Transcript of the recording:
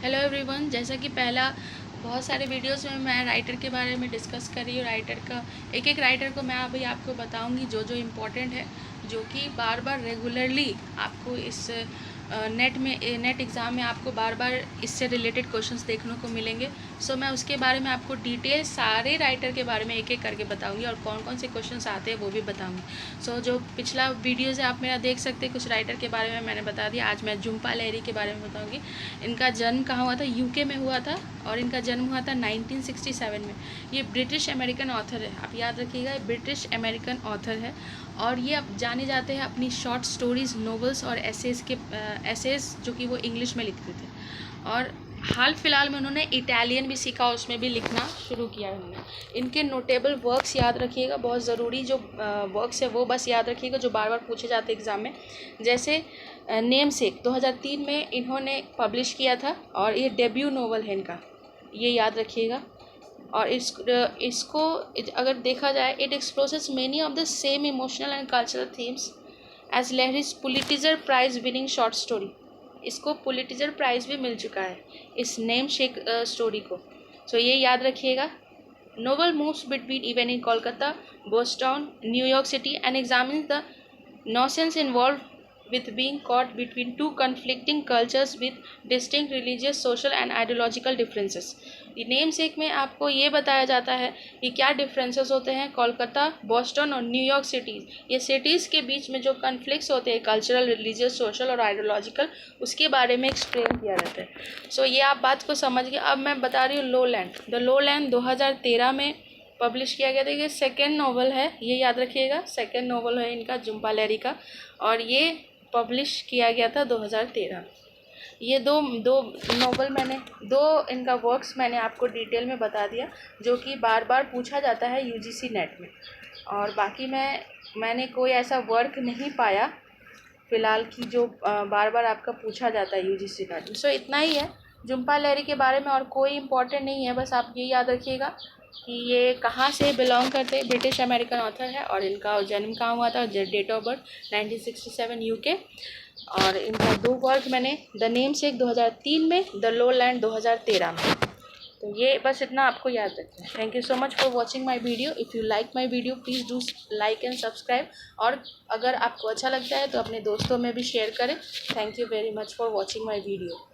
Hello everyone. जैसा कि पहला बहुत सारे वीडियोस में मैं राइटर के बारे में डिस्कस कर रही हूँ। राइटर का एक राइटर को मैं अभी आपको बताऊंगी जो जो इम्पोर्टेंट है, जो कि बार बार रेगुलरली आपको इस नेट एग्ज़ाम में आपको बार बार इससे रिलेटेड क्वेश्चंस देखने को मिलेंगे। सो मैं उसके बारे में आपको डिटेल सारे राइटर के बारे में एक एक करके बताऊंगी और कौन कौन से क्वेश्चंस आते हैं वो भी बताऊंगी। सो जो पिछला वीडियोज़ है आप मेरा देख सकते हैं, कुछ राइटर के बारे में मैंने बता दिया। आज मैं झुम्पा लाहिरी के बारे में बताऊँगी। इनका जन्म कहाँ हुआ था? यूके में हुआ था और इनका जन्म हुआ था 1967 में। ये ब्रिटिश अमेरिकन ऑथर है, आप याद रखिएगा, ब्रिटिश अमेरिकन ऑथर है। और ये अब जाने जाते हैं अपनी शॉर्ट स्टोरीज़, नोवेल्स और एसेज जो कि वो इंग्लिश में लिखते थे। और हाल फिलहाल में उन्होंने इटालियन भी सीखा, उसमें भी लिखना शुरू किया उन्होंने। इनके नोटेबल वर्क्स याद रखिएगा, बहुत ज़रूरी जो वर्क्स है वो बस याद रखिएगा जो बार बार पूछे जाते हैं एग्ज़ाम में। जैसे नेमसेक 2003 में इन्होंने पब्लिश किया था और ये डेब्यू नोवेल है इनका, ये याद रखिएगा। और इसको अगर देखा जाए, it explores many of the same emotional and cultural themes as Lahiri's Pulitzer Prize winning short story. इसको पुलिटिजर प्राइज़ भी मिल चुका है इस नेम शेक स्टोरी को। सो ये याद रखिएगा। Novel moves between even in Kolkata, Boston, New York city and examines the nonsense involved with being caught between two conflicting cultures with distinct religious, social and ideological differences। Name सेक में आपको ये बताया जाता है कि क्या डिफरेंसेस होते हैं कोलकाता, बोस्टन और न्यूयॉर्क सिटीज़, ये सिटीज़ के बीच में जो कन्फ्लिक्ट्स होते हैं कल्चरल, रिलीजियस, सोशल और आइडियोलॉजिकल, उसके बारे में एक्सप्लेन किया जाता है। सो ये आप बात को समझ गए। अब मैं बता रही हूँ लो लैंड। द लो लैंड 2013 में पब्लिश किया गया था। ये सेकेंड नोवेल है, ये याद रखिएगा, सेकेंड नोवेल है इनका झुम्पा लाहिरी का, और ये पब्लिश किया गया था 2013। ये दो नोवेल दो इनका वर्क्स मैंने आपको डिटेल में बता दिया जो कि बार बार पूछा जाता है यूजीसी नेट में। और बाकी मैंने कोई ऐसा वर्क नहीं पाया फ़िलहाल कि जो बार बार आपका पूछा जाता है यूजीसी नेट में। सो इतना ही है झुम्पा लाहिरी के बारे में, और कोई इम्पोर्टेंट नहीं है। बस आप ये याद रखिएगा कि ये कहाँ से बिलोंग करते हैं, ब्रिटिश अमेरिकन ऑथर है, और इनका जन्म कहाँ हुआ था, डेट ऑफ बर्थ 1967 यूके। और इनका दो वर्क मैंने, द नेम शेक 2003 में, द लो लैंड 2013 में। तो ये बस इतना आपको याद रखना है। Thank you so much for watching my video. If you like my video please do like and subscribe, और अगर आपको अच्छा लगता है तो अपने दोस्तों में भी शेयर करें। Thank you very much for watching my video.